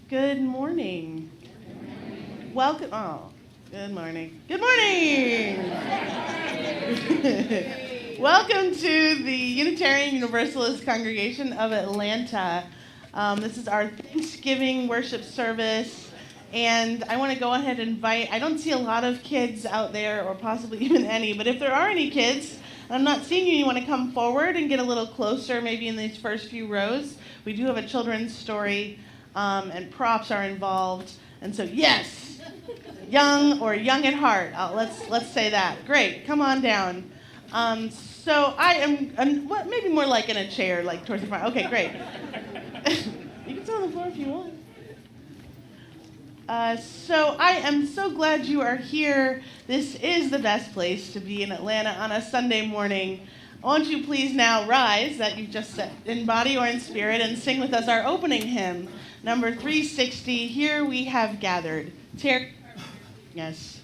Good morning. Welcome. Oh, good morning. Good morning. Welcome to the Unitarian Universalist Congregation of Atlanta. This is our Thanksgiving worship service, and I want to go ahead and invite. I don't see a lot of kids out there, or possibly even any, but if there are any kids, and I'm not seeing you want to come forward and get a little closer, maybe in these first few rows. We do have a children's story. And props are involved, and so yes, young or young at heart. Let's say that. Great, come on down. So I am maybe more like in a chair, like towards the front. Okay, great. You can sit on the floor if you want. So I am so glad you are here. This is the best place to be in Atlanta on a Sunday morning. Won't you please now rise, that you've just said, in body or in spirit, and sing with us our opening hymn, number 360, Here We Have Gathered. Yes.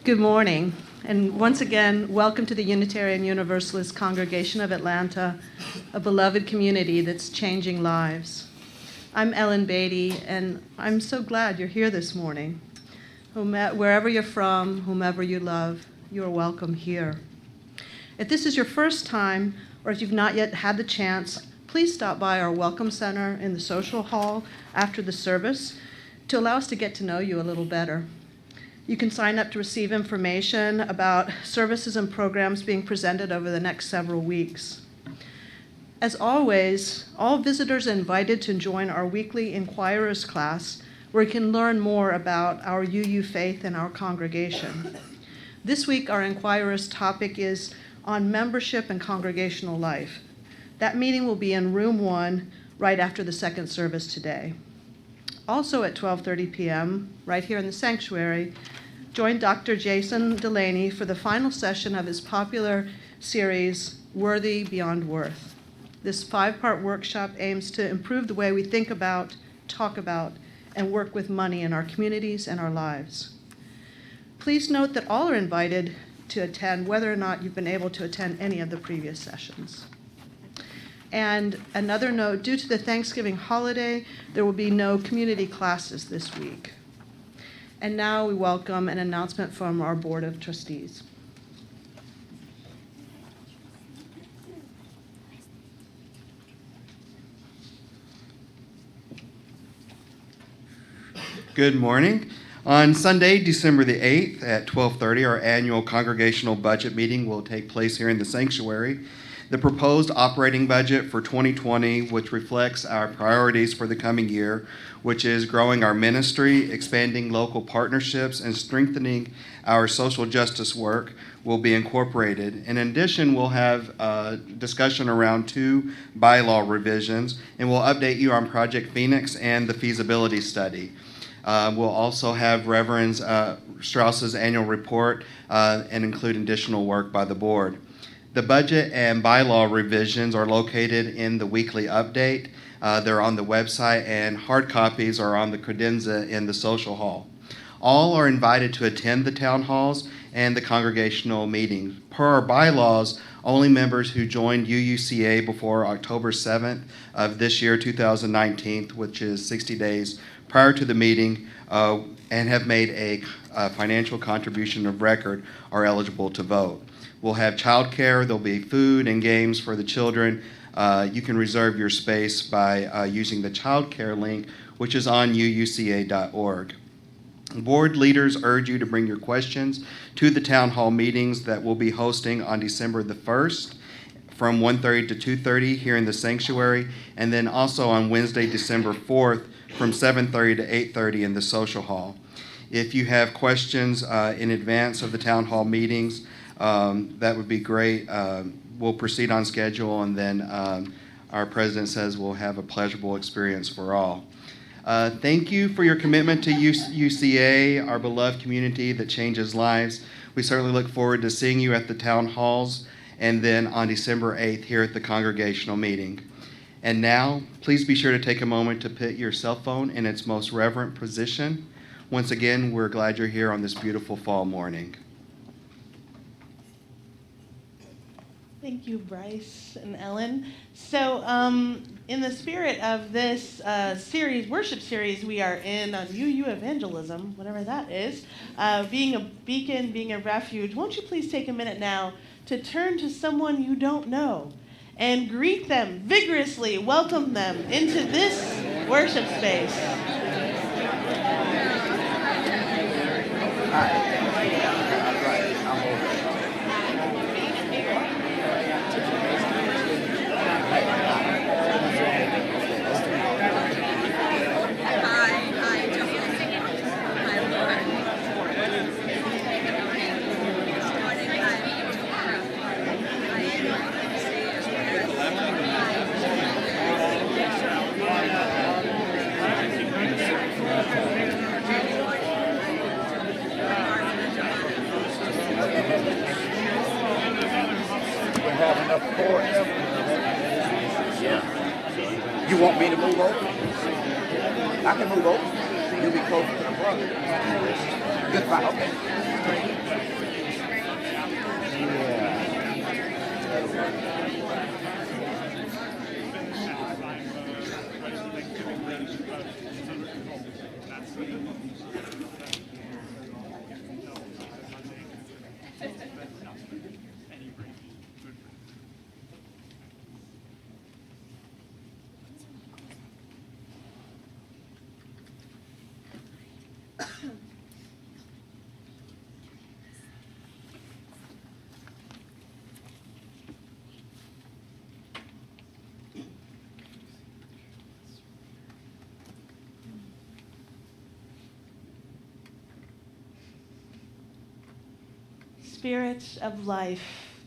Good morning, and once again, welcome to the Unitarian Universalist Congregation of Atlanta, a beloved community that's changing lives. I'm Ellen Beatty, and I'm so glad you're here this morning. Wherever you're from, whomever you love, you are welcome here. If this is your first time, or if you've not yet had the chance, please stop by our Welcome Center in the social hall after the service to allow us to get to know you a little better. You can sign up to receive information about services and programs being presented over the next several weeks. As always, all visitors are invited to join our weekly Inquirers class, where you can learn more about our UU faith and our congregation. This week, our Inquirers topic is on membership and congregational life. That meeting will be in room 1 right after the second service today. Also at 12:30 p.m., right here in the sanctuary, join Dr. Jason Delaney for the final session of his popular series, Worthy Beyond Worth. This 5-part workshop aims to improve the way we think about, talk about, and work with money in our communities and our lives. Please note that all are invited to attend, whether or not you've been able to attend any of the previous sessions. And another note, due to the Thanksgiving holiday, there will be no community classes this week. And now we welcome an announcement from our Board of Trustees. Good morning. On Sunday, December the 8th at 12:30, our annual congregational budget meeting will take place here in the sanctuary. The proposed operating budget for 2020, which reflects our priorities for the coming year, which is growing our ministry, expanding local partnerships, and strengthening our social justice work, will be incorporated. In addition, we'll have a discussion around 2 bylaw revisions, and we'll update you on Project Phoenix and the feasibility study. We'll also have Reverend Strauss's annual report and include additional work by the board. The budget and bylaw revisions are located in the weekly update. They're on the website, and hard copies are on the credenza in the social hall. All are invited to attend the town halls and the congregational meetings. Per our bylaws, only members who joined UUCA before October 7th of this year, 2019, which is 60 days prior to the meeting, and have made a financial contribution of record are eligible to vote. We'll have childcare. There'll be food and games for the children. You can reserve your space by using the childcare link, which is on uuca.org. Board leaders urge you to bring your questions to the town hall meetings that we'll be hosting on December the 1st from 1:30 to 2:30 here in the sanctuary, and then also on Wednesday, December 4th from 7:30 to 8:30 in the social hall. If you have questions in advance of the town hall meetings, that would be great. We'll proceed on schedule, and then our president says we'll have a pleasurable experience for all. Thank you for your commitment to UCA, our beloved community that changes lives. We certainly look forward to seeing you at the town halls and then on December 8th here at the congregational meeting. And now, please be sure to take a moment to put your cell phone in its most reverent position. Once again, we're glad you're here on this beautiful fall morning. Thank you, Bryce and Ellen. So, in the spirit of this worship series we are in on UU evangelism, whatever that is, being a beacon, being a refuge, won't you please take a minute now to turn to someone you don't know and greet them vigorously, welcome them into this worship space. You want me to move over? I can move over. You'll be closer to the front. Good fight, okay. Spirit of life,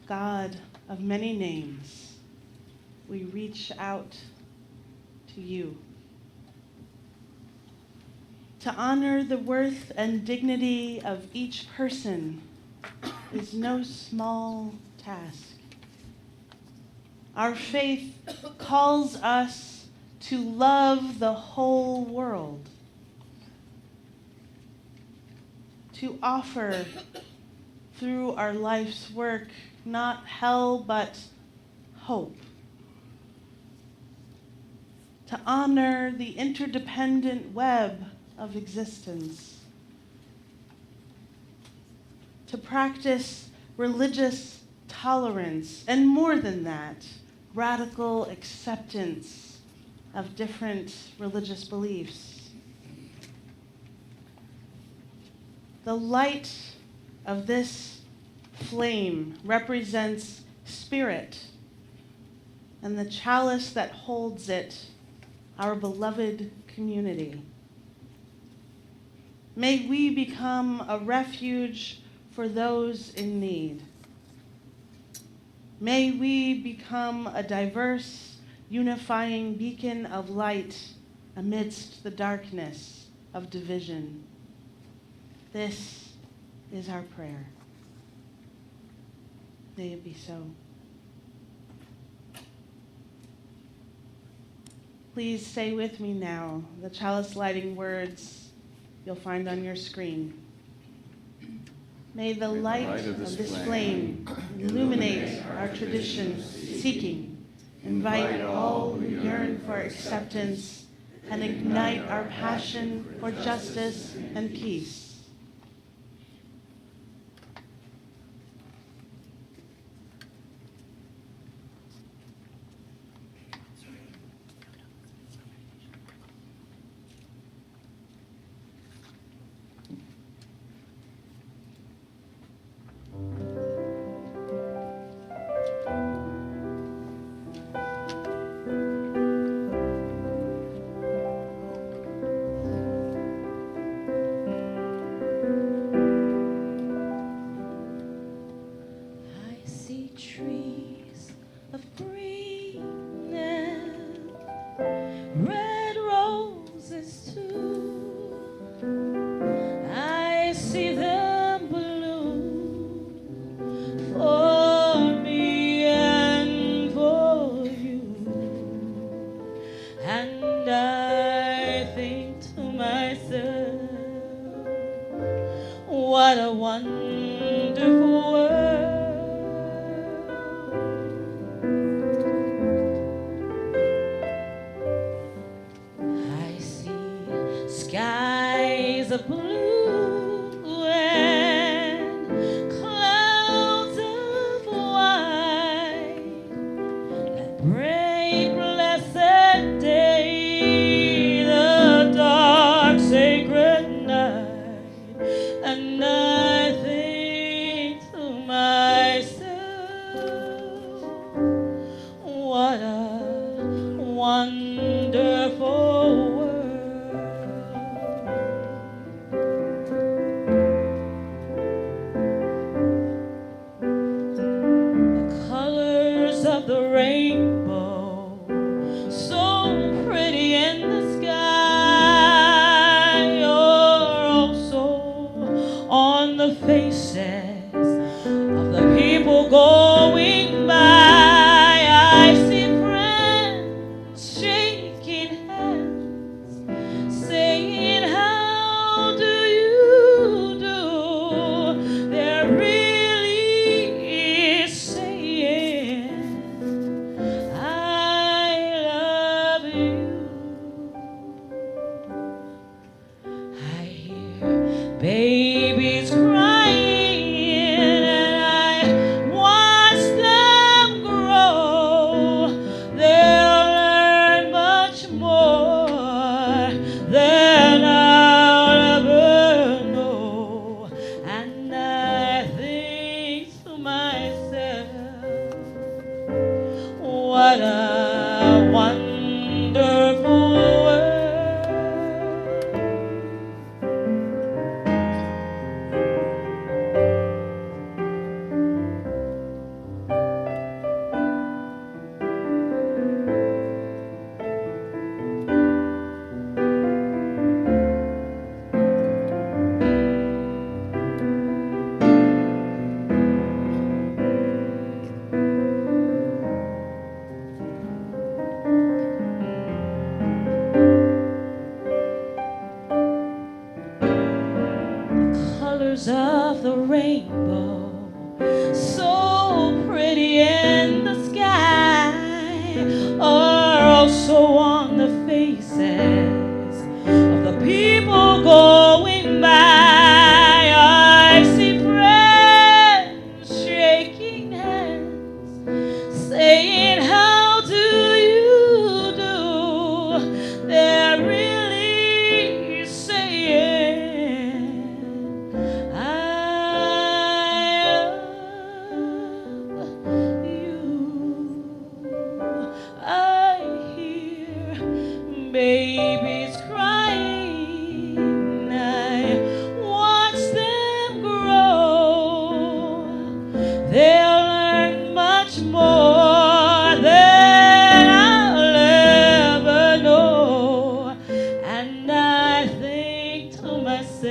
God of many names, we reach out to you. To honor the worth and dignity of each person is no small task. Our faith calls us to love the whole world, to offer through our life's work not hell but hope. To honor the interdependent web of existence. To practice religious tolerance, and more than that, radical acceptance of different religious beliefs. The light of this flame represents spirit, and the chalice that holds it, our beloved community. May we become a refuge for those in need. May we become a diverse, unifying beacon of light amidst the darkness of division. This is our prayer. May it be so. Please say with me now the chalice lighting words you'll find on your screen. May the light of this flame illuminate our tradition, seeking, invite all who yearn for acceptance, and ignite our passion for justice and peace. What a wonderful world. I see skies of blue and clouds of white. That bright, blessed day, the dark, sacred night. And I think to myself, what a wonderful world. The colors of the rainbow, so pretty in the sky, are also on the faces of the people going by. I see friends shaking hands, saying, how do you do? They're really saying, I love you. I hear babies crying, and I watch them grow. They'll learn much more than I'll ever know. And I think to myself, what a wonderful world. saying, how do you do? They're really saying, I love you. I hear babies crying. I watch them grow. They'll learn much more than I'll ever know. And I think to myself,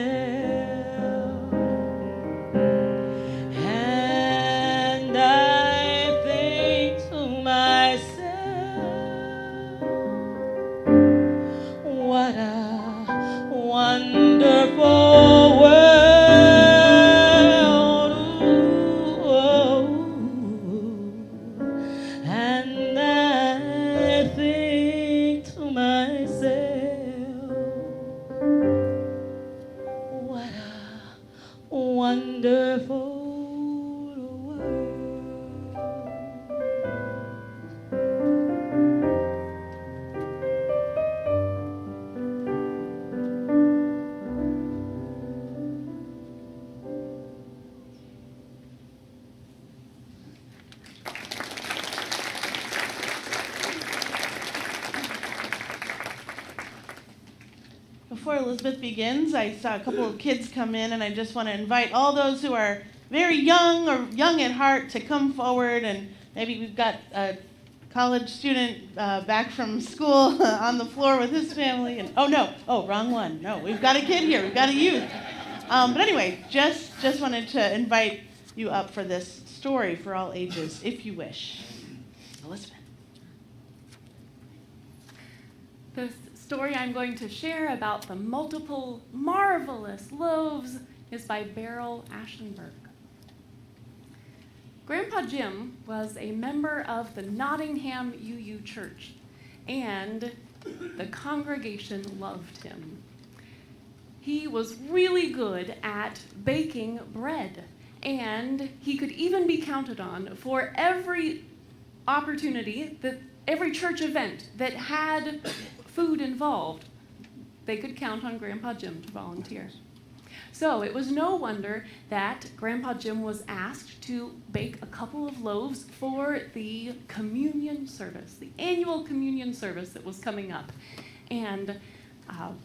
and I think to myself, what a wonderful world. Ooh. And I think to myself, what a wonderful world. Before Elizabeth begins, I saw a couple of kids come in, and I just want to invite all those who are very young or young at heart to come forward. And maybe we've got a college student back from school on the floor with his family. And wrong one. No, we've got a kid here. We've got a youth. But anyway, just wanted to invite you up for this story for all ages, if you wish. Elizabeth. The story I'm going to share about the multiple marvelous loaves is by Beryl Ashenberg. Grandpa Jim was a member of the Nottingham UU Church, and the congregation loved him. He was really good at baking bread, and he could even be counted on for every opportunity, every church event that had food involved. They could count on Grandpa Jim to volunteer. So it was no wonder that Grandpa Jim was asked to bake a couple of loaves for the communion service, the annual communion service that was coming up. And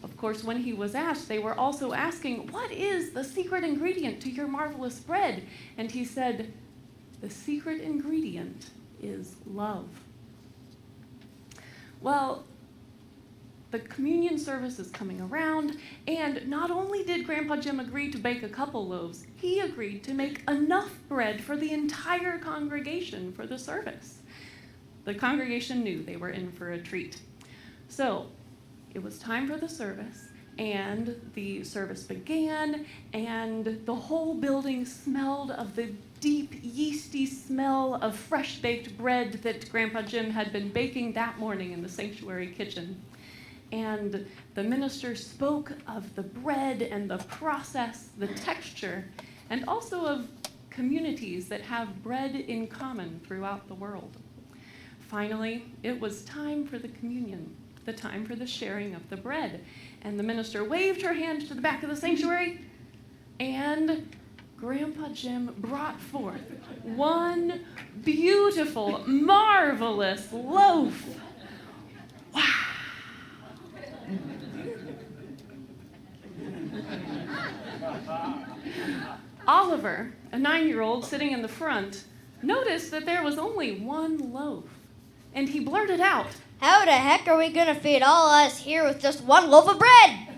of course, when he was asked, they were also asking, what is the secret ingredient to your marvelous bread? And he said, the secret ingredient is love. Well, the communion service is coming around, and not only did Grandpa Jim agree to bake a couple loaves, he agreed to make enough bread for the entire congregation for the service. The congregation knew they were in for a treat. So it was time for the service, and the service began, and the whole building smelled of the deep, yeasty smell of fresh-baked bread that Grandpa Jim had been baking that morning in the sanctuary kitchen. And the minister spoke of the bread and the process, the texture, and also of communities that have bread in common throughout the world. Finally, it was time for the communion, the time for the sharing of the bread. And the minister waved her hand to the back of the sanctuary, and Grandpa Jim brought forth one beautiful, marvelous loaf. Wow! Oliver, a 9-year-old sitting in the front, noticed that there was only one loaf, and he blurted out, "How the heck are we gonna feed all us here with just one loaf of bread?"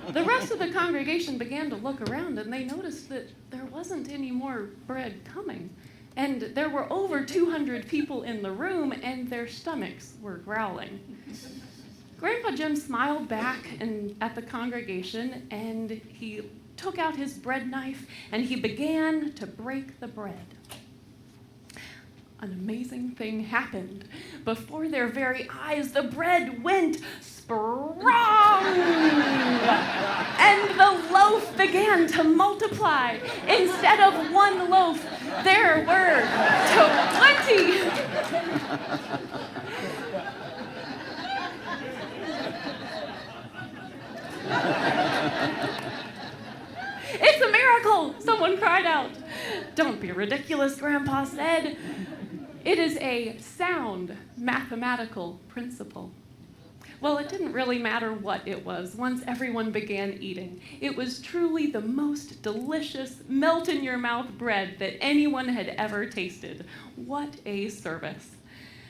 The rest of the congregation began to look around, and they noticed that there wasn't any more bread coming. And there were over 200 people in the room, and their stomachs were growling. Grandpa Jim smiled back at the congregation, and he took out his bread knife, and he began to break the bread. An amazing thing happened. Before their very eyes, the bread went sprung, and the loaf began to multiply. Instead of one loaf, there were It's a miracle, someone cried out. Don't be ridiculous, Grandpa said. It is a sound mathematical principle. Well, it didn't really matter what it was once everyone began eating. It was truly the most delicious, melt-in-your-mouth bread that anyone had ever tasted. What a service.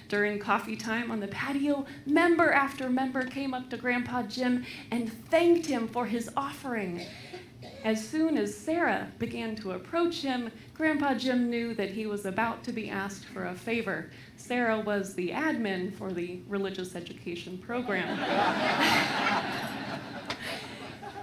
During coffee time on the patio, member after member came up to Grandpa Jim and thanked him for his offering. As soon as Sarah began to approach him, Grandpa Jim knew that he was about to be asked for a favor. Sarah was the admin for the religious education program.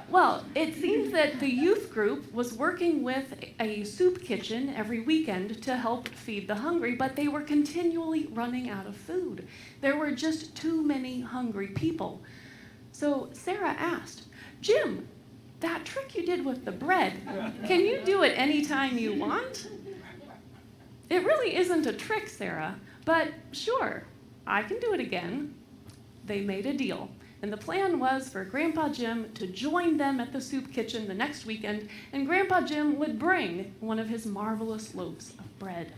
Well, it seems that the youth group was working with a soup kitchen every weekend to help feed the hungry, but they were continually running out of food. There were just too many hungry people. So Sarah asked, Jim, that trick you did with the bread, can you do it anytime you want? It really isn't a trick, Sarah, but sure, I can do it again. They made a deal, and the plan was for Grandpa Jim to join them at the soup kitchen the next weekend, and Grandpa Jim would bring one of his marvelous loaves of bread.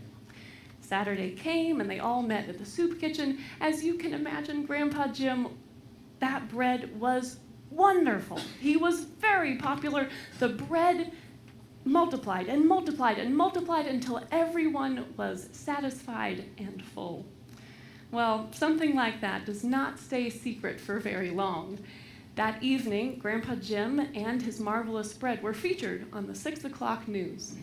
Saturday came, and they all met at the soup kitchen. As you can imagine, Grandpa Jim, that bread was wonderful. He was very popular. The bread multiplied and multiplied and multiplied until everyone was satisfied and full. Well, something like that does not stay secret for very long. That evening, Grandpa Jim and his marvelous bread were featured on the 6 o'clock news.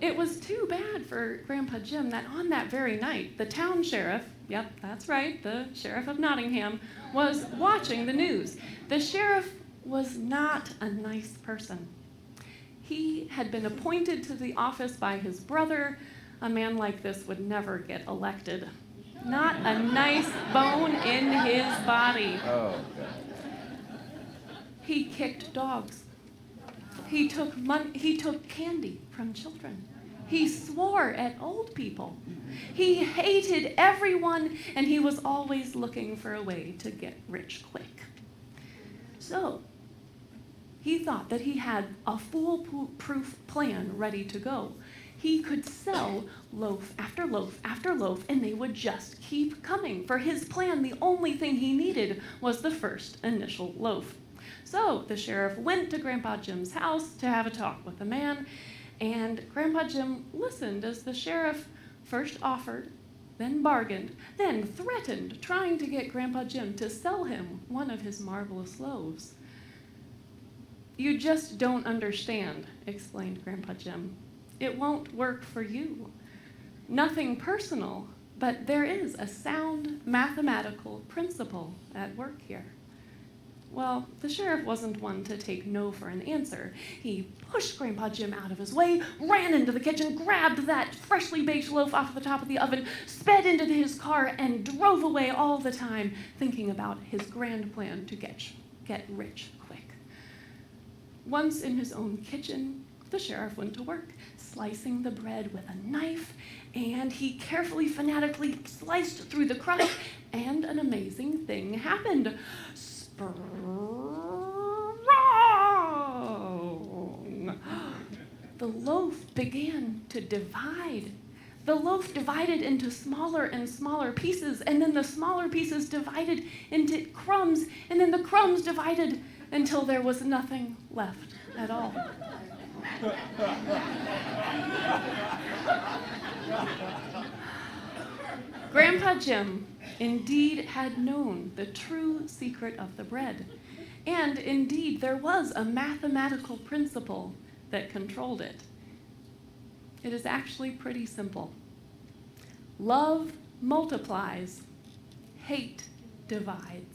It was too bad for Grandpa Jim that on that very night, the town sheriff, yep, that's right, the sheriff of Nottingham, was watching the news. The sheriff was not a nice person. He had been appointed to the office by his brother. A man like this would never get elected. Not a nice bone in his body. Oh, God. He kicked dogs. He took candy from children. He swore at old people. He hated everyone, and he was always looking for a way to get rich quick. So, he thought that he had a foolproof plan ready to go. He could sell loaf after loaf after loaf, and they would just keep coming. For his plan, the only thing he needed was the first initial loaf. So the sheriff went to Grandpa Jim's house to have a talk with the man, and Grandpa Jim listened as the sheriff first offered, then bargained, then threatened, trying to get Grandpa Jim to sell him one of his marvelous loaves. "You just don't understand," explained Grandpa Jim. "It won't work for you. Nothing personal, but there is a sound mathematical principle at work here." Well, the sheriff wasn't one to take no for an answer. He pushed Grandpa Jim out of his way, ran into the kitchen, grabbed that freshly baked loaf off the top of the oven, sped into his car, and drove away all the time thinking about his grand plan to get rich quick. Once in his own kitchen, the sheriff went to work, slicing the bread with a knife, and he carefully, fanatically sliced through the crust, and an amazing thing happened. Wrong! The loaf began to divide. The loaf divided into smaller and smaller pieces, and then the smaller pieces divided into crumbs, and then the crumbs divided until there was nothing left at all. Grandpa Jim indeed had known the true secret of the bread. And indeed, there was a mathematical principle that controlled it. It is actually pretty simple. Love multiplies, hate divides.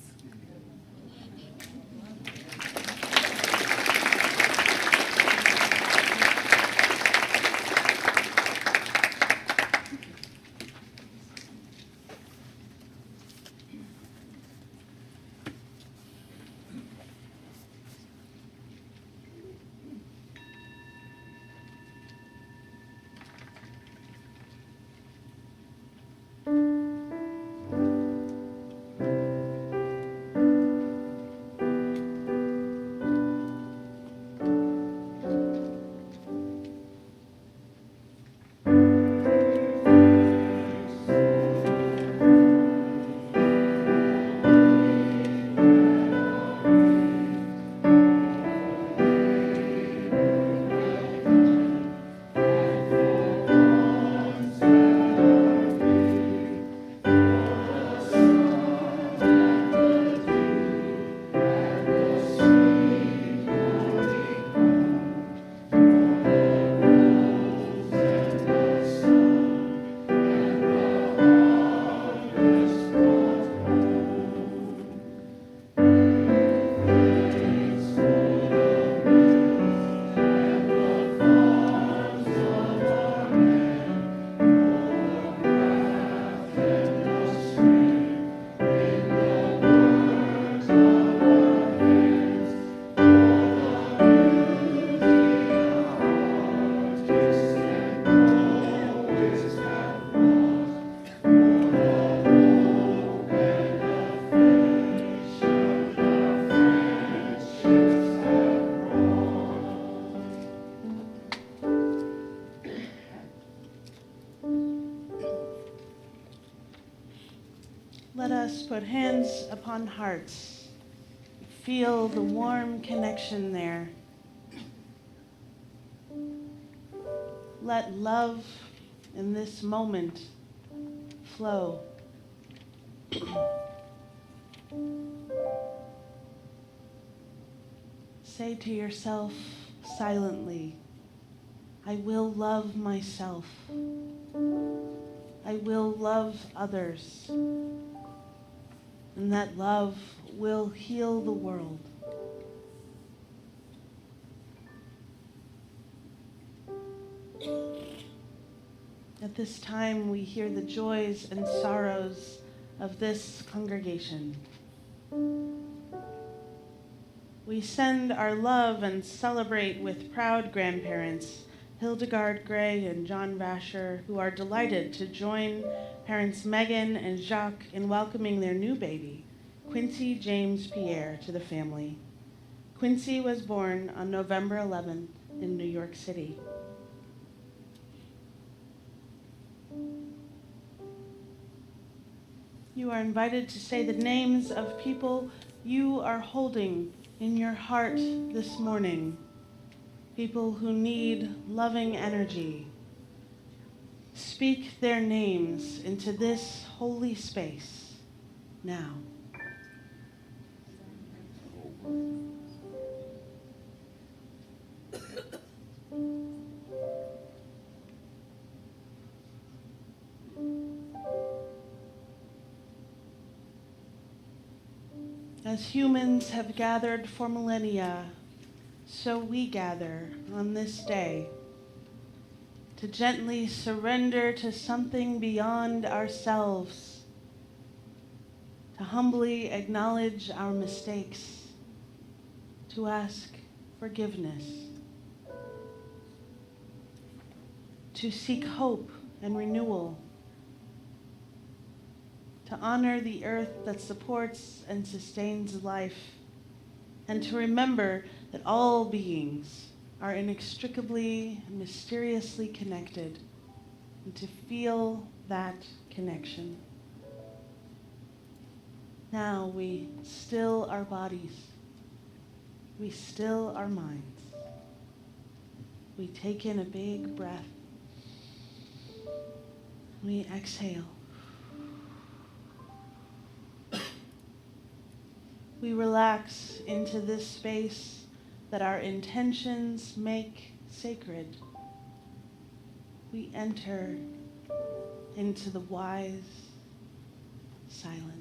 Let us put hands upon hearts. Feel the warm connection there. Let love in this moment flow. Say to yourself silently, I will love myself. I will love others. And that love will heal the world. At this time, we hear the joys and sorrows of this congregation. We send our love and celebrate with proud grandparents, Hildegard Gray and John Vasher, who are delighted to join parents Megan and Jacques in welcoming their new baby, Quincy James Pierre, to the family. Quincy was born on November 11 in New York City. You are invited to say the names of people you are holding in your heart this morning. People who need loving energy. Speak their names into this holy space now. As humans have gathered for millennia, so we gather on this day to gently surrender to something beyond ourselves, to humbly acknowledge our mistakes, to ask forgiveness, to seek hope and renewal, to honor the earth that supports and sustains life, and to remember that all beings are inextricably and mysteriously connected, and to feel that connection. Now we still our bodies. We still our minds. We take in a big breath. We exhale. We relax into this space that our intentions make sacred. We enter into the wise silence.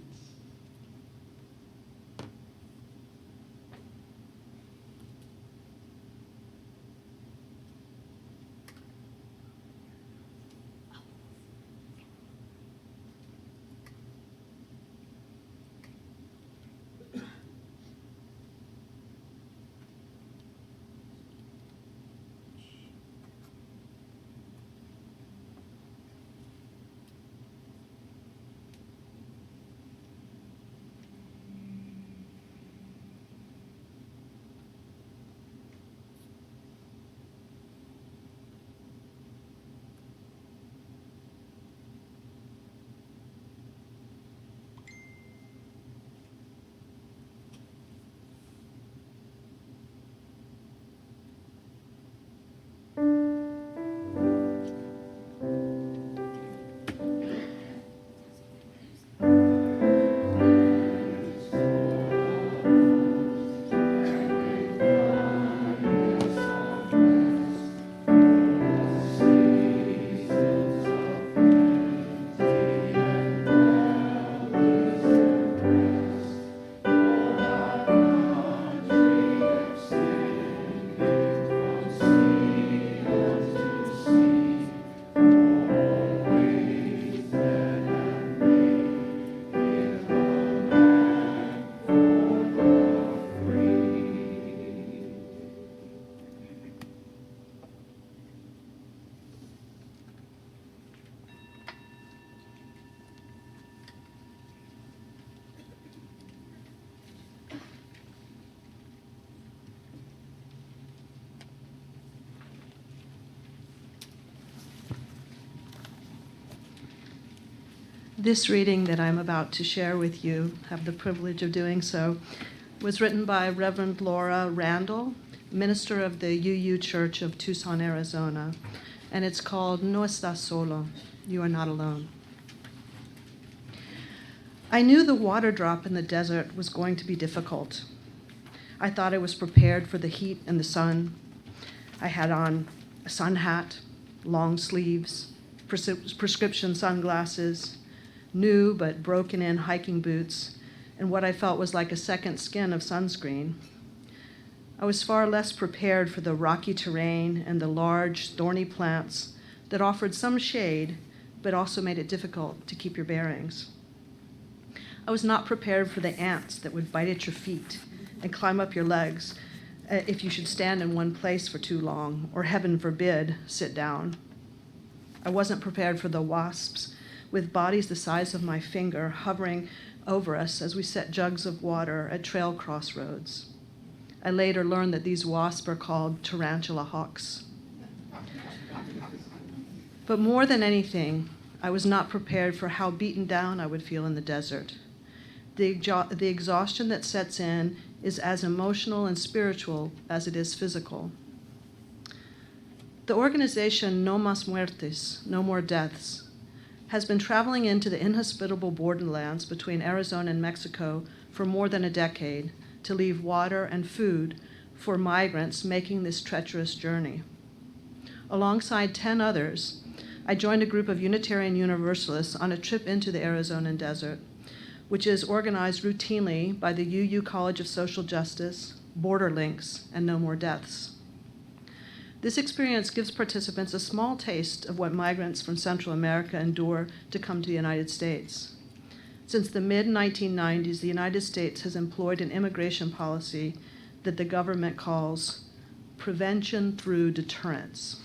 This reading that I'm about to share with you, have the privilege of doing so, was written by Reverend Laura Randall, minister of the UU Church of Tucson, Arizona, and it's called No Estás Solo, You Are Not Alone. I knew the water drop in the desert was going to be difficult. I thought I was prepared for the heat and the sun. I had on a sun hat, long sleeves, prescription sunglasses, new but broken-in hiking boots, and what I felt was like a second skin of sunscreen. I was far less prepared for the rocky terrain and the large, thorny plants that offered some shade, but also made it difficult to keep your bearings. I was not prepared for the ants that would bite at your feet and climb up your legs if you should stand in one place for too long, or heaven forbid, sit down. I wasn't prepared for the wasps with bodies the size of my finger hovering over us as we set jugs of water at trail crossroads. I later learned that these wasps are called tarantula hawks. But more than anything, I was not prepared for how beaten down I would feel in the desert. The exhaustion that sets in is as emotional and spiritual as it is physical. The organization No Más Muertes, No More Deaths, has been traveling into the inhospitable borderlands between Arizona and Mexico for more than a decade to leave water and food for migrants making this treacherous journey. Alongside 10 others, I joined a group of Unitarian Universalists on a trip into the Arizonan desert, which is organized routinely by the UU College of Social Justice, Border Links, and No More Deaths. This experience gives participants a small taste of what migrants from Central America endure to come to the United States. Since the mid-1990s, the United States has employed an immigration policy that the government calls prevention through deterrence.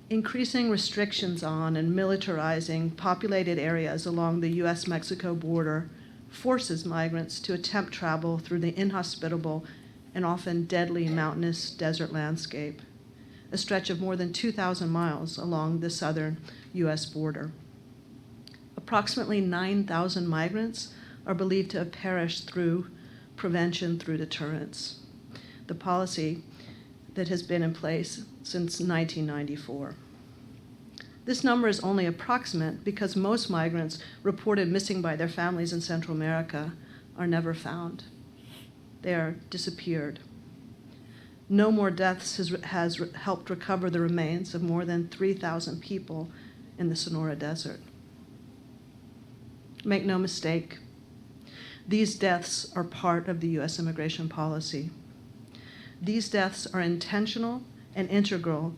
Increasing restrictions on and militarizing populated areas along the U.S.-Mexico border forces migrants to attempt travel through the inhospitable and often deadly mountainous desert landscape, a stretch of more than 2,000 miles along the southern U.S. border. Approximately 9,000 migrants are believed to have perished through prevention through deterrence, the policy that has been in place since 1994. This number is only approximate because most migrants reported missing by their families in Central America are never found. They are disappeared. No More Deaths has helped recover the remains of more than 3,000 people in the Sonora Desert. Make no mistake, these deaths are part of the U.S. immigration policy. These deaths are intentional and integral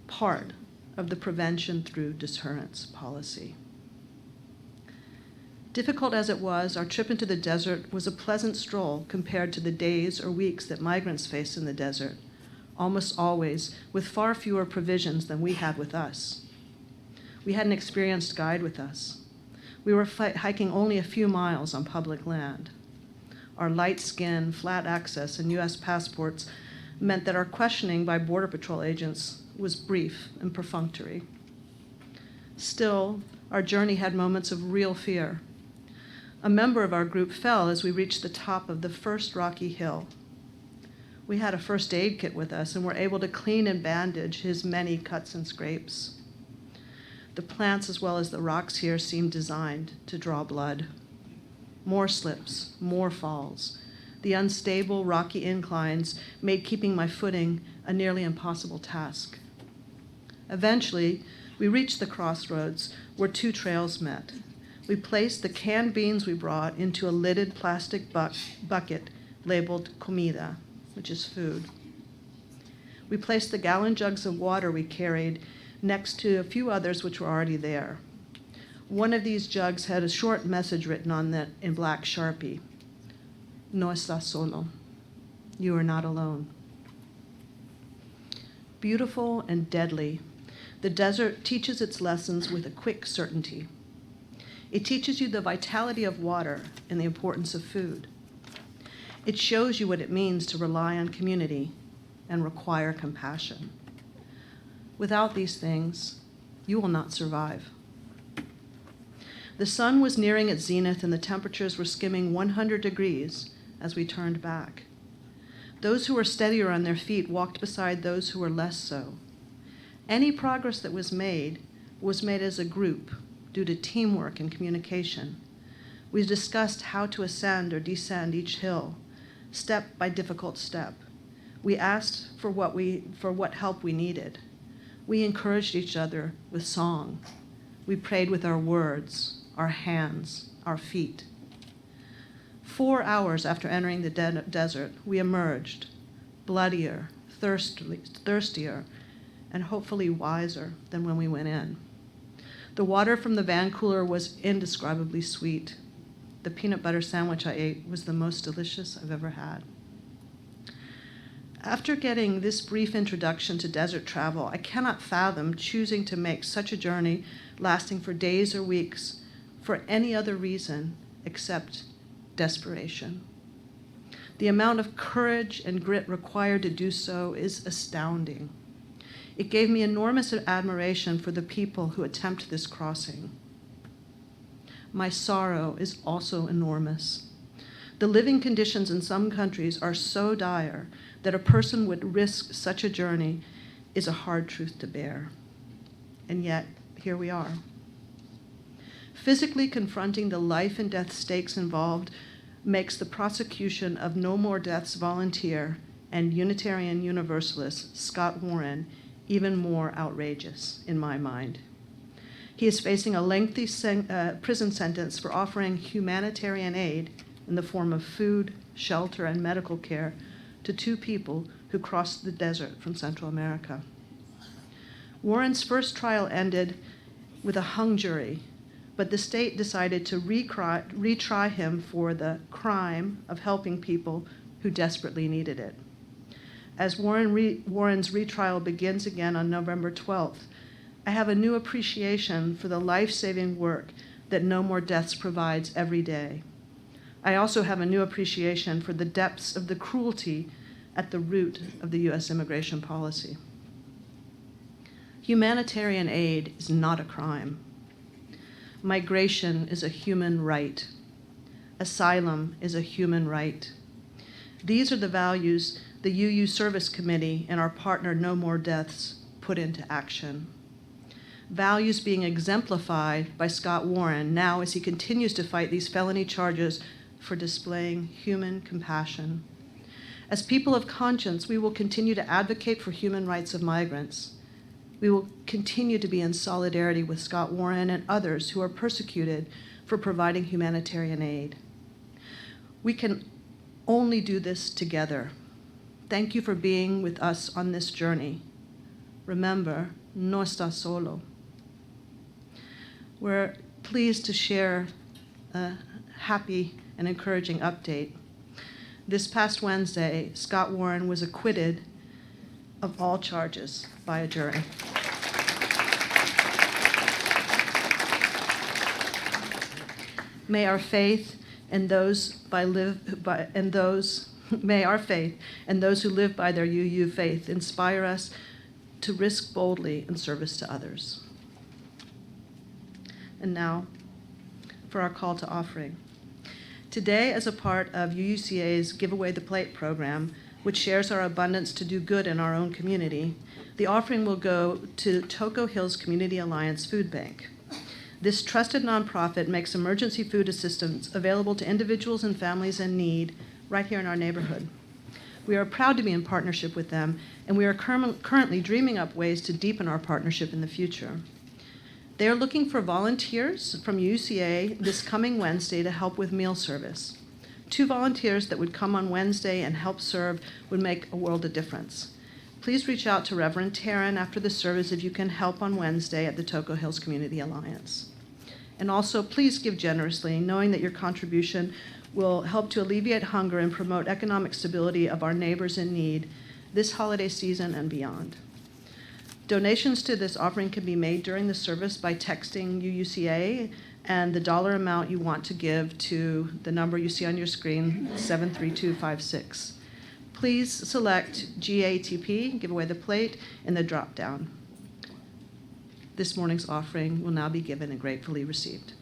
part of the prevention through deterrence policy. Difficult as it was, our trip into the desert was a pleasant stroll compared to the days or weeks that migrants face in the desert, almost always with far fewer provisions than we had with us. We had an experienced guide with us. We were hiking only a few miles on public land. Our light skin, flat access, and U.S. passports meant that our questioning by Border Patrol agents was brief and perfunctory. Still, our journey had moments of real fear. A member of our group fell as we reached the top of the first rocky hill. We had a first aid kit with us and were able to clean and bandage his many cuts and scrapes. The plants as well as the rocks here seemed designed to draw blood. More slips, more falls. The unstable, rocky inclines made keeping my footing a nearly impossible task. Eventually, we reached the crossroads where two trails met. We placed the canned beans we brought into a lidded plastic bucket labeled comida, which is food. We placed the gallon jugs of water we carried next to a few others which were already there. One of these jugs had a short message written on it in black Sharpie. No estás solo. You are not alone. Beautiful and deadly, the desert teaches its lessons with a quick certainty. It teaches you the vitality of water and the importance of food. It shows you what it means to rely on community and require compassion. Without these things, you will not survive. The sun was nearing its zenith and the temperatures were skimming 100 degrees as we turned back. Those who were steadier on their feet walked beside those who were less so. Any progress that was made as a group due to teamwork and communication. We discussed how to ascend or descend each hill, step by difficult step. We asked for what help we needed. We encouraged each other with song. We prayed with our words, our hands, our feet. 4 hours after entering the desert, we emerged, bloodier, thirstier, and hopefully wiser than when we went in. The water from the van cooler was indescribably sweet. The peanut butter sandwich I ate was the most delicious I've ever had. After getting this brief introduction to desert travel, I cannot fathom choosing to make such a journey lasting for days or weeks for any other reason except desperation. The amount of courage and grit required to do so is astounding. It gave me enormous admiration for the people who attempt this crossing. My sorrow is also enormous. The living conditions in some countries are so dire that a person would risk such a journey is a hard truth to bear. And yet, here we are. Physically confronting the life and death stakes involved makes the prosecution of No More Deaths volunteer and Unitarian Universalist Scott Warren even more outrageous in my mind. He is facing a lengthy prison sentence for offering humanitarian aid in the form of food, shelter, and medical care to 2 people who crossed the desert from Central America. Warren's first trial ended with a hung jury, but the state decided to retry him for the crime of helping people who desperately needed it. As Warren's retrial begins again on November 12th, I have a new appreciation for the life-saving work that No More Deaths provides every day. I also have a new appreciation for the depths of the cruelty at the root of the U.S. immigration policy. Humanitarian aid is not a crime. Migration is a human right. Asylum is a human right. These are the values the UU Service Committee and our partner No More Deaths put into action. Values being exemplified by Scott Warren now as he continues to fight these felony charges for displaying human compassion. As people of conscience, we will continue to advocate for human rights of migrants. We will continue to be in solidarity with Scott Warren and others who are persecuted for providing humanitarian aid. We can only do this together. Thank you for being with us on this journey. Remember, no estás solo. We're pleased to share a happy and encouraging update. This past Wednesday, Scott Warren was acquitted of all charges by a jury. May our faith and those who live by their UU faith inspire us to risk boldly in service to others. And now, for our call to offering. Today, as a part of UUCA's Give Away the Plate program, which shares our abundance to do good in our own community, the offering will go to Toco Hills Community Alliance Food Bank. This trusted nonprofit makes emergency food assistance available to individuals and families in need right here in our neighborhood. We are proud to be in partnership with them, and we are currently dreaming up ways to deepen our partnership in the future. They are looking for volunteers from UUCA this coming Wednesday to help with meal service. 2 volunteers that would come on Wednesday and help serve would make a world of difference. Please reach out to Reverend Taryn after the service if you can help on Wednesday at the Toco Hills Community Alliance. And also, please give generously, knowing that your contribution will help to alleviate hunger and promote economic stability of our neighbors in need this holiday season and beyond. Donations to this offering can be made during the service by texting UUCA and the dollar amount you want to give to the number you see on your screen, 73256. Please select GATP, Give Away the Plate, in the drop-down. This morning's offering will now be given and gratefully received.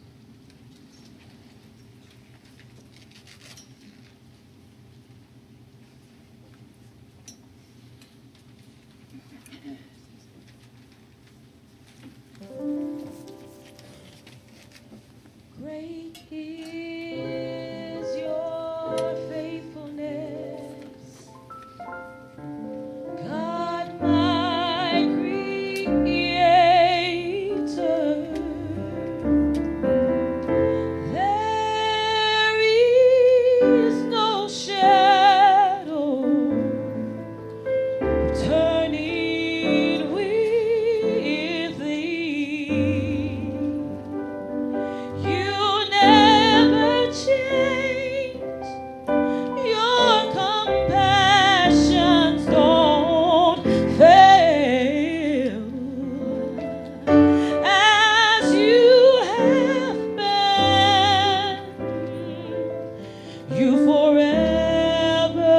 is your faithfulness, God, my Creator. There is no shadow turning with thee. You never change. Your compassions don't fail. As you have been, you forever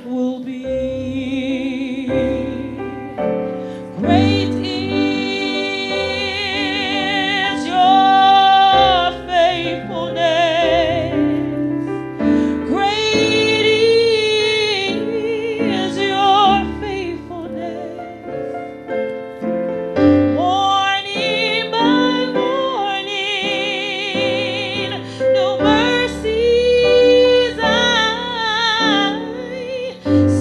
will be. Great is your faithfulness. Great is your faithfulness. Morning by morning, new mercies I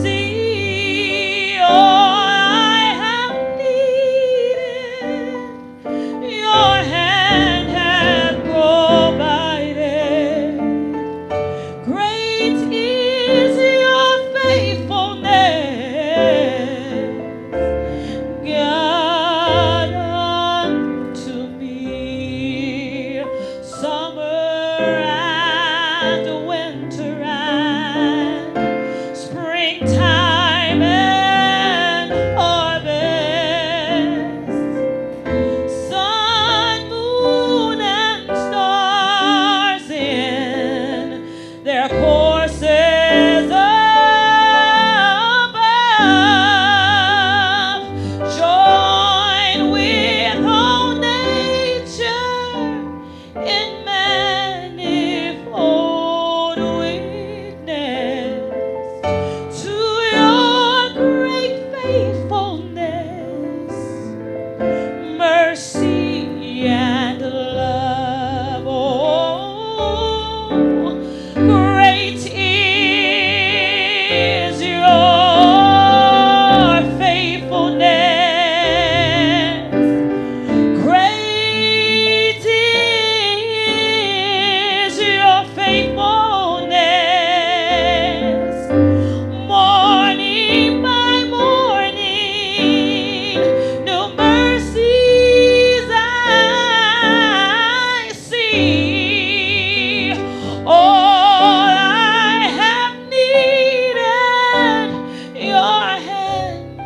see. All I have needed, your hand hath provided. Great is your faithfulness, God, unto me. Summer and winter and springtime and harvest, sun, moon, and stars in their courses above, join with all nature in manifold witness to your great faithfulness, mercy and love. Oh, great is your faithfulness. Great is your faithfulness. Morning by morning, new mercies I see. All I have needed, your hand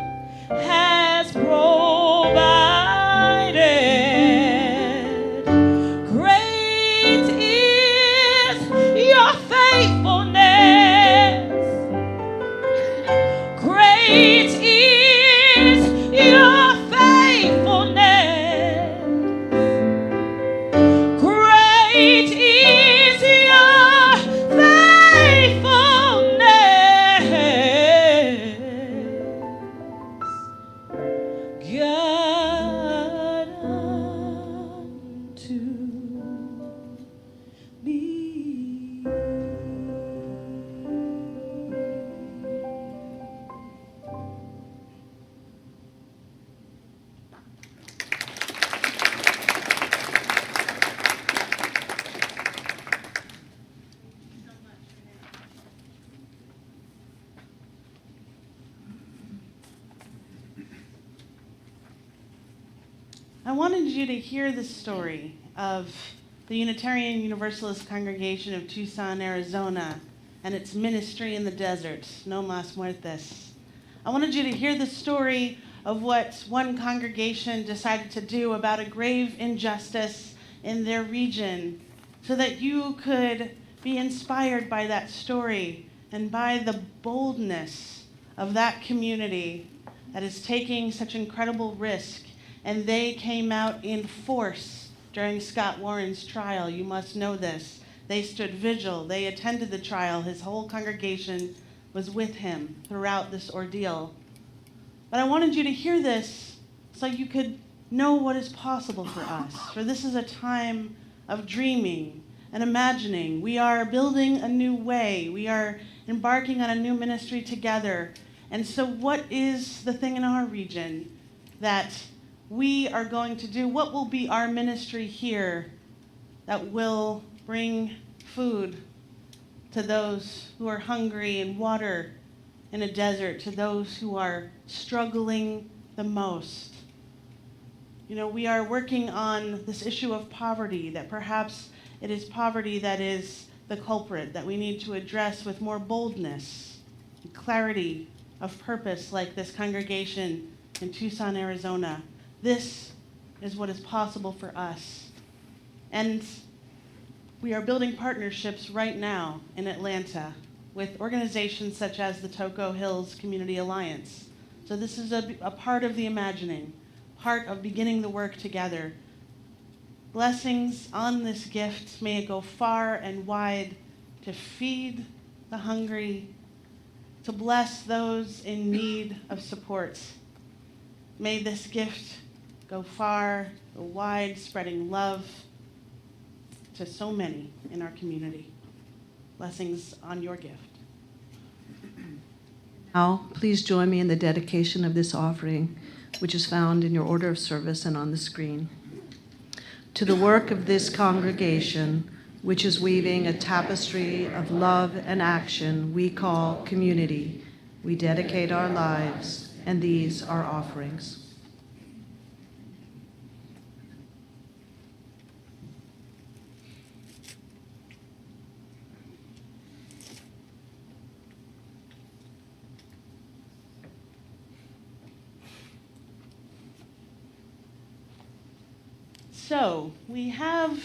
has provided. Great is your faithfulness. Great is your faithfulness. Great is your faithfulness, God, unto me. I wanted you to hear the story of the Unitarian Universalist Congregation of Tucson, Arizona, and its ministry in the desert, No Mas Muertes. I wanted you to hear the story of what one congregation decided to do about a grave injustice in their region, so that you could be inspired by that story and by the boldness of that community that is taking such incredible risk. And they came out in force during Scott Warren's trial. You must know this. They stood vigil. They attended the trial. His whole congregation was with him throughout this ordeal. But I wanted you to hear this so you could know what is possible for us. For this is a time of dreaming and imagining. We are building a new way. We are embarking on a new ministry together. And so what is the thing in our region that we are going to do? What will be our ministry here that will bring food to those who are hungry and water in a desert, to those who are struggling the most? You know, we are working on this issue of poverty, that perhaps it is poverty that is the culprit, that we need to address with more boldness and clarity of purpose, like this congregation in Tucson, Arizona. This is what is possible for us. And we are building partnerships right now in Atlanta with organizations such as the Toco Hills Community Alliance. So this is a part of the imagining, part of beginning the work together. Blessings on this gift, may it go far and wide to feed the hungry, to bless those in need of support. May this gift go far, go wide, spreading love to so many in our community. Blessings on your gift. Now, please join me in the dedication of this offering, which is found in your order of service and on the screen. To the work of this congregation, which is weaving a tapestry of love and action we call community, we dedicate our lives, and these are offerings. So, we have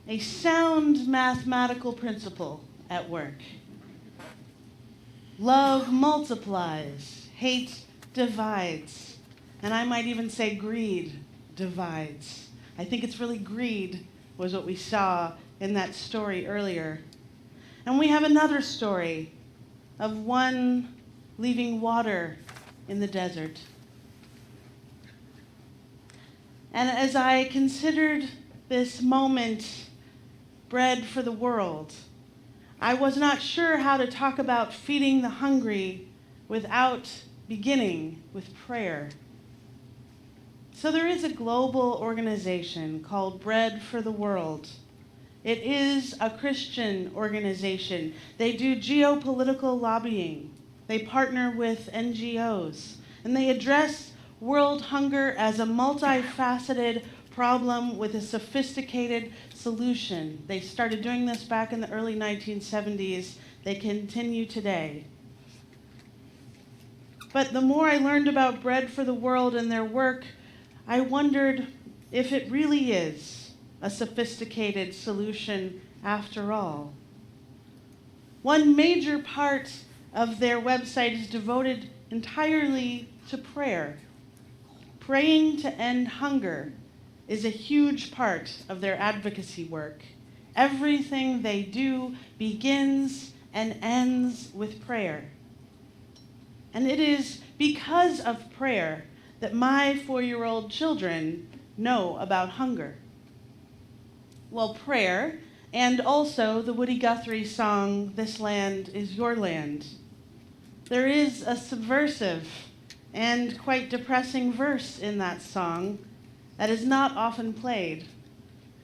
a sound mathematical principle at work. Love multiplies, hate divides, and I might even say greed divides. I think it's really greed was what we saw in that story earlier. And we have another story of one leaving water in the desert. And as I considered this moment, bread for the world, I was not sure how to talk about feeding the hungry without beginning with prayer. So there is a global organization called Bread for the World. It is a Christian organization. They do geopolitical lobbying. They partner with NGOs, and they address world hunger as a multifaceted problem with a sophisticated solution. They started doing this back in the early 1970s. They continue today. But the more I learned about Bread for the World and their work, I wondered if it really is a sophisticated solution after all. One major part of their website is devoted entirely to prayer. Praying to end hunger is a huge part of their advocacy work. Everything they do begins and ends with prayer. And it is because of prayer that my 4-year-old children know about hunger. Well, prayer, and also the Woody Guthrie song, "This Land Is Your Land." There is a subversive and quite depressing verse in that song that is not often played.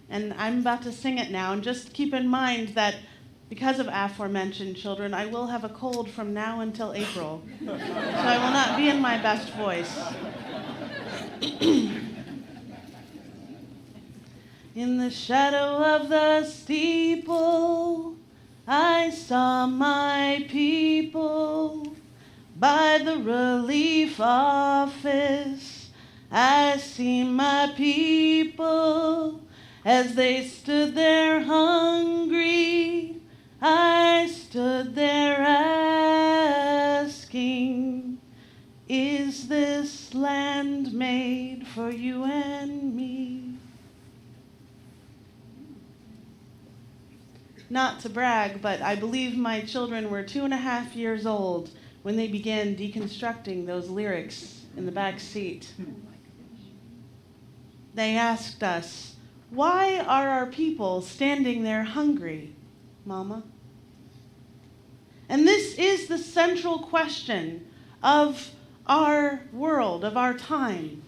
And I'm about to sing it now, and just keep in mind that because of aforementioned children, I will have a cold from now until April, so I will not be in my best voice. In the shadow of the steeple, I saw my people. By the relief office, I see my people as they stood there hungry. I stood there asking, is this land made for you and me? Not to brag, but I believe my children were 2.5 years old when they began deconstructing those lyrics in the back seat. They asked us, "Why are our people standing there hungry, Mama?" And this is the central question of our world, of our time.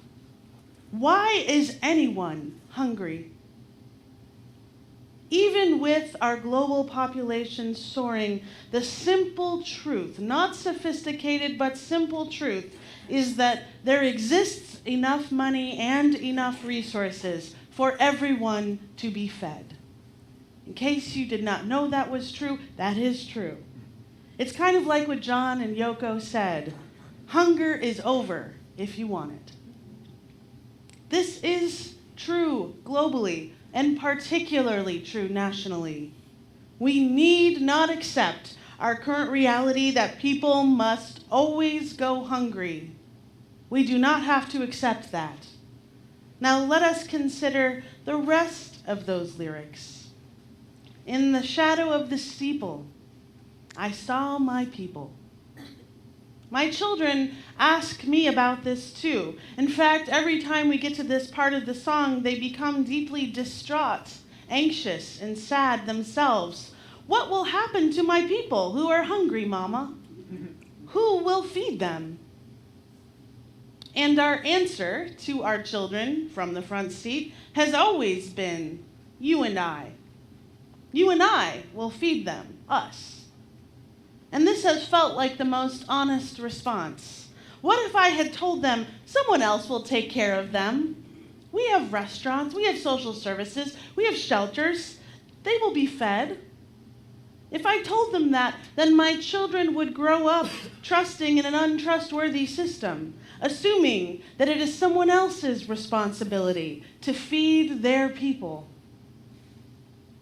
Why is anyone hungry? Even with our global population soaring, the simple truth, not sophisticated but simple truth, is that there exists enough money and enough resources for everyone to be fed. In case you did not know that was true, that is true. It's kind of like what John and Yoko said, hunger is over if you want it. This is true globally, and particularly true nationally. We need not accept our current reality that people must always go hungry. We do not have to accept that. Now let us consider the rest of those lyrics. In the shadow of the steeple, I saw my people. My children ask me about this too. In fact, every time we get to this part of the song, they become deeply distraught, anxious, and sad themselves. What will happen to my people who are hungry, Mama? Who will feed them? And our answer to our children from the front seat has always been, you and I. You and I will feed them, us. And this has felt like the most honest response. What if I had told them someone else will take care of them? We have restaurants, we have social services, we have shelters. They will be fed. If I told them that, then my children would grow up trusting in an untrustworthy system, assuming that it is someone else's responsibility to feed their people.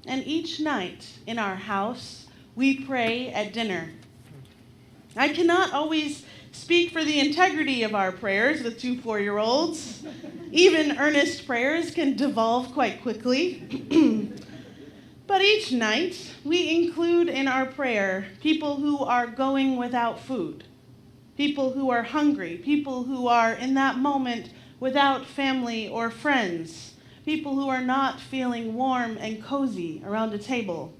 And each night in our house, we pray at dinner. I cannot always speak for the integrity of our prayers with 2 4-year-olds. Even earnest prayers can devolve quite quickly. But each night, we include in our prayer people who are going without food, people who are hungry, people who are in that moment without family or friends, people who are not feeling warm and cozy around a table.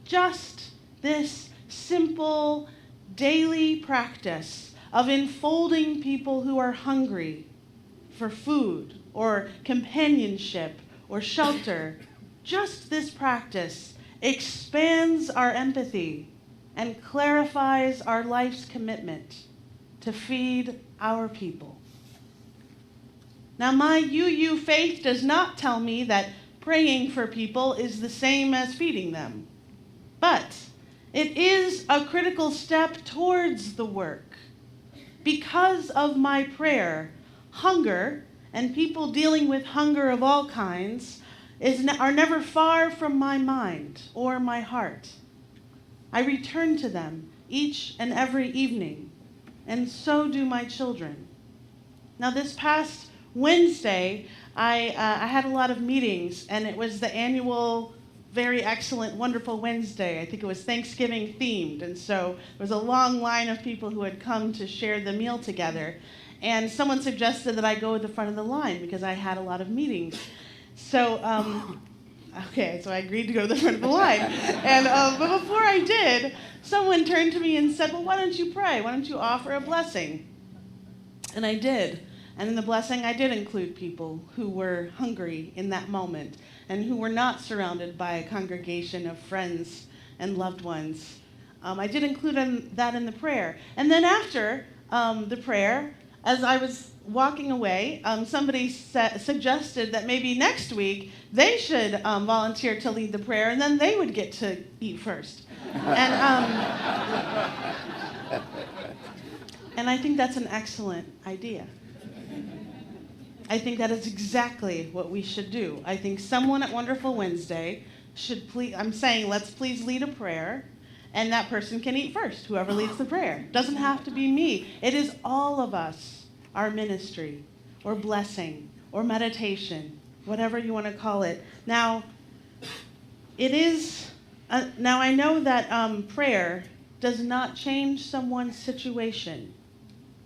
Just this simple daily practice of enfolding people who are hungry for food or companionship or shelter, just this practice expands our empathy and clarifies our life's commitment to feed our people. Now, my UU faith does not tell me that praying for people is the same as feeding them. But it is a critical step towards the work. Because of my prayer, hunger and people dealing with hunger of all kinds are never far from my mind or my heart. I return to them each and every evening, and so do my children. Now, this past Wednesday, I had a lot of meetings, and it was the annual very excellent, wonderful Wednesday. I think it was Thanksgiving themed. And so there was a long line of people who had come to share the meal together. And someone suggested that I go at the front of the line because I had a lot of meetings. So, so I agreed to go to the front of the line. And but before I did, someone turned to me and said, well, why don't you pray? Why don't you offer a blessing? And I did. And in the blessing, I did include people who were hungry in that moment and who were not surrounded by a congregation of friends and loved ones. I did include that in the prayer. And then after the prayer, as I was walking away, somebody suggested that maybe next week they should volunteer to lead the prayer, and then they would get to eat first. And I think that's an excellent idea. I think that is exactly what we should do. I think someone at Wonderful Wednesday should let's please lead a prayer, and that person can eat first, whoever leads the prayer. Doesn't have to be me. It is all of us, our ministry, or blessing, or meditation, whatever you want to call it. Now, I know that prayer does not change someone's situation,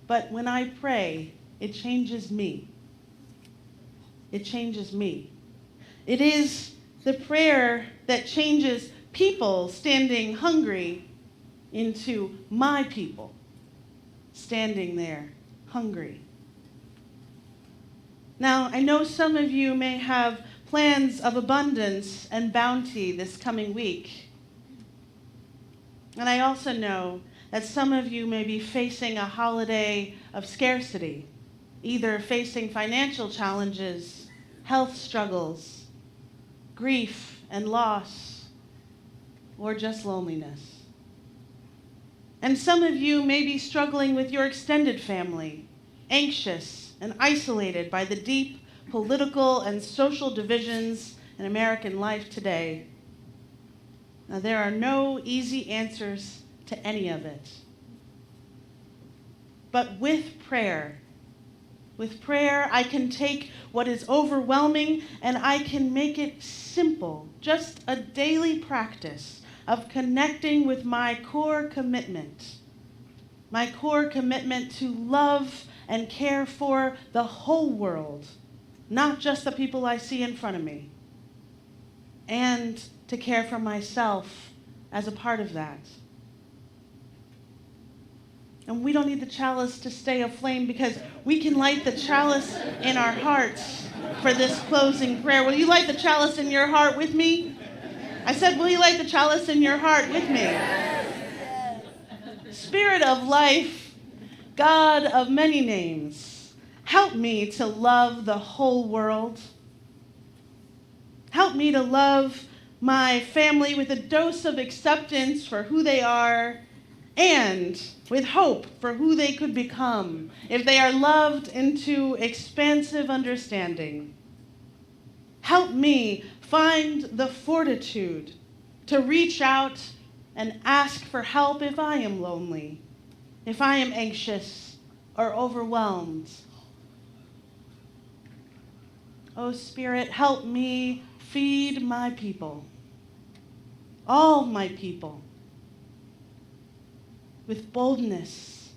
but when I pray, it changes me. it changes me. It is the prayer that changes people standing hungry into my people standing there hungry. Now, I know some of you may have plans of abundance and bounty this coming week. And I also know that some of you may be facing a holiday of scarcity, either facing financial challenges, health struggles, grief and loss, or just loneliness. And some of you may be struggling with your extended family, anxious and isolated by the deep political and social divisions in American life today. Now, there are no easy answers to any of it. But with prayer, I can take what is overwhelming and I can make it simple, just a daily practice of connecting with my core commitment to love and care for the whole world, not just the people I see in front of me, and to care for myself as a part of that. And we don't need the chalice to stay aflame because we can light the chalice in our hearts for this closing prayer. Will you light the chalice in your heart with me? I said, will you light the chalice in your heart with me? Spirit of life, God of many names, help me to love the whole world. Help me to love my family with a dose of acceptance for who they are and with hope for who they could become if they are loved into expansive understanding. Help me find the fortitude to reach out and ask for help if I am lonely, if I am anxious or overwhelmed. Oh, Spirit, help me feed my people, all my people, with boldness,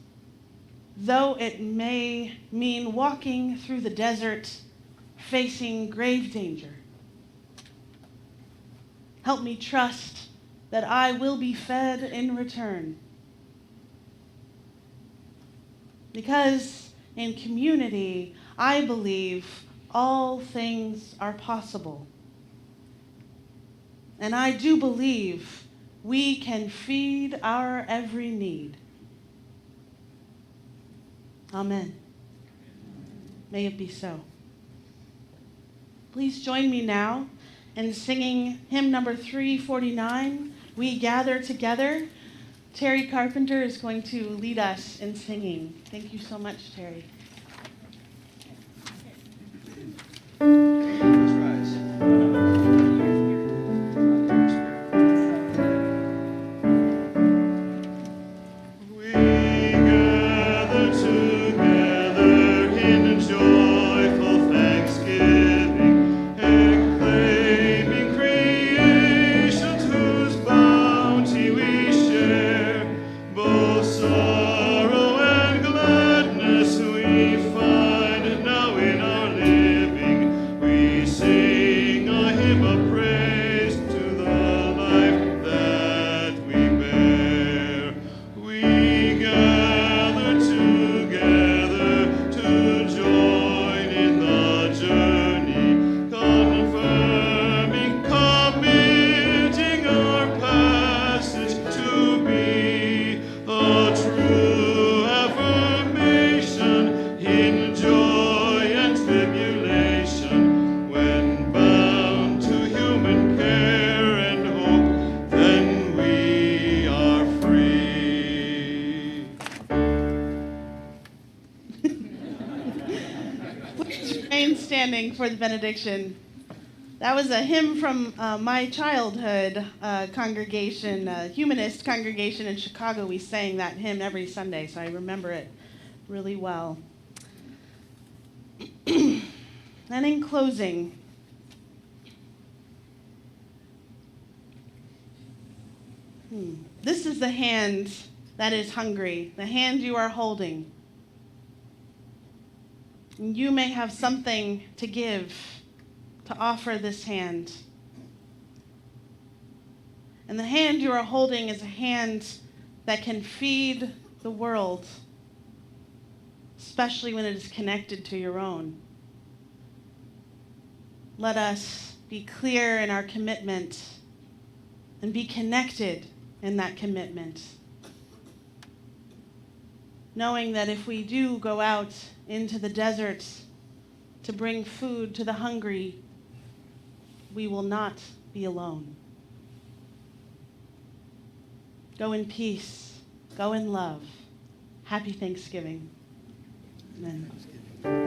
though it may mean walking through the desert, facing grave danger. Help me trust that I will be fed in return. Because in community, I believe all things are possible. And I do believe we can feed our every need. Amen. May it be so. Please join me now in singing hymn number 349, We Gather Together. Terry Carpenter is going to lead us in singing. Thank you so much, Terry. Standing for the benediction. That was a hymn from my childhood congregation, humanist congregation in Chicago. We sang that hymn every Sunday, so I remember it really well. And in closing, this is the hand that is hungry, the hand you are holding. You may have something to give, to offer this hand. And the hand you are holding is a hand that can feed the world, especially when it is connected to your own. Let us be clear in our commitment and be connected in that commitment, knowing that if we do go out into the desert to bring food to the hungry, we will not be alone. Go in peace. Go in love. Happy Thanksgiving. Amen.